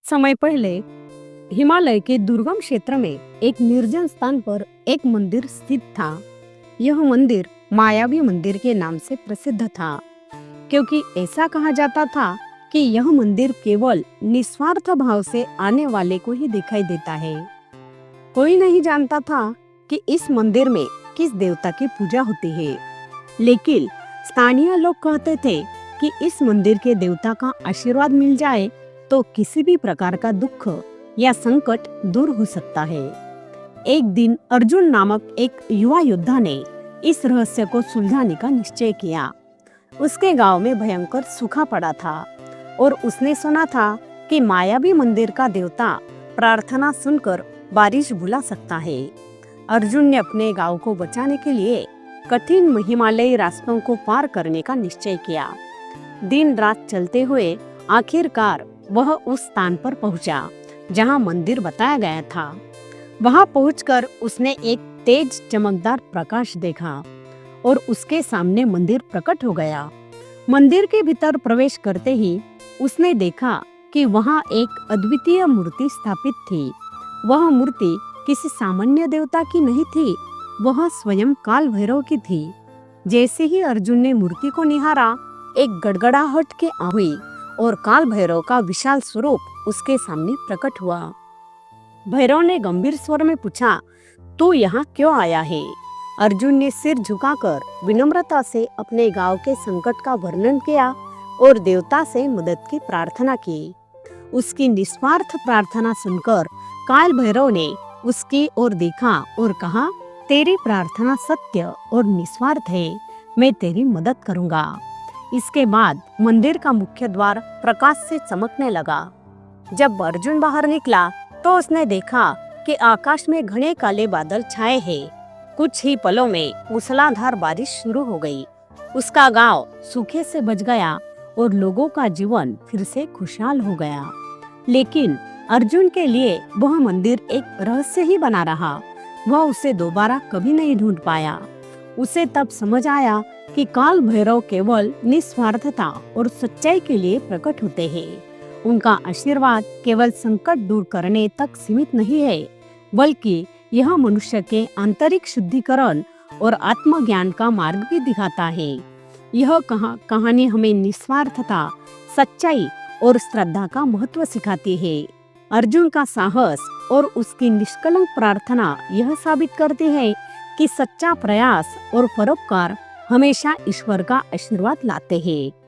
समय पहले हिमालय के दुर्गम क्षेत्र में एक निर्जन स्थान पर एक मंदिर स्थित था। यह मंदिर मायावी मंदिर के नाम से प्रसिद्ध था, क्योंकि ऐसा कहा जाता था कि यह मंदिर केवल निस्वार्थ भाव से आने वाले को ही दिखाई देता है। कोई नहीं जानता था कि इस मंदिर में किस देवता की पूजा होती है, लेकिन स्थानीय लोग कहते थे कि इस मंदिर के देवता का आशीर्वाद मिल जाए तो किसी भी प्रकार का दुख या संकट दूर हो सकता है। एक दिन अर्जुन नामक एक युवा योद्धा ने इस रहस्य को सुलझाने का निश्चय किया। उसके गांव में भयंकर सूखा पड़ा था और उसने सुना था कि मायावी मंदिर का देवता प्रार्थना सुनकर बारिश बुला सकता है। अर्जुन ने अपने गांव को बचाने के लिए कठिन हिमालयी रास्तों को पार करने का निश्चय किया। दिन रात चलते हुए आखिरकार वह उस स्थान पर पहुंचा जहां मंदिर बताया गया था। वहां पहुंचकर उसने एक तेज चमकदार प्रकाश देखा और उसके सामने मंदिर प्रकट हो गया। मंदिर के भीतर प्रवेश करते ही उसने देखा कि वहां एक अद्वितीय मूर्ति स्थापित थी। वह मूर्ति किसी सामान्य देवता की नहीं थी, वह स्वयं काल भैरव की थी। जैसे ही अर्जुन ने मूर्ति को निहारा, एक गड़गड़ाहट के हुई और काल भैरव का विशाल स्वरूप उसके सामने प्रकट हुआ। भैरव ने गंभीर स्वर में पूछा, तू यहाँ क्यों आया है? अर्जुन ने सिर झुकाकर विनम्रता से अपने गांव के संकट का वर्णन किया और देवता से मदद की प्रार्थना की। उसकी निस्वार्थ प्रार्थना सुनकर काल भैरव ने उसकी ओर देखा और कहा, तेरी प्रार्थना सत्य और निस्वार्थ है, मैं तेरी मदद करूंगा। इसके बाद मंदिर का मुख्य द्वार प्रकाश से चमकने लगा। जब अर्जुन बाहर निकला तो उसने देखा कि आकाश में घने काले बादल छाए हैं। कुछ ही पलों में मूसलाधार बारिश शुरू हो गई। उसका गांव सूखे से बच गया और लोगों का जीवन फिर से खुशहाल हो गया। लेकिन अर्जुन के लिए वह मंदिर एक रहस्य ही बना रहा। वह उसे दोबारा कभी नहीं ढूंढ पाया। उसे तब समझ आया कि काल भैरव केवल निस्वार्थता और सच्चाई के लिए प्रकट होते हैं। उनका आशीर्वाद केवल संकट दूर करने तक सीमित नहीं है, बल्कि यह मनुष्य के आंतरिक शुद्धिकरण और आत्मज्ञान का मार्ग भी दिखाता है। यह कहानी हमें निस्वार्थता, सच्चाई और श्रद्धा का महत्व सिखाती है। अर्जुन का साहस और उसकी निष्कलंक प्रार्थना यह साबित करती है कि सच्चा प्रयास और परोपकार हमेशा ईश्वर का आशीर्वाद लाते हैं।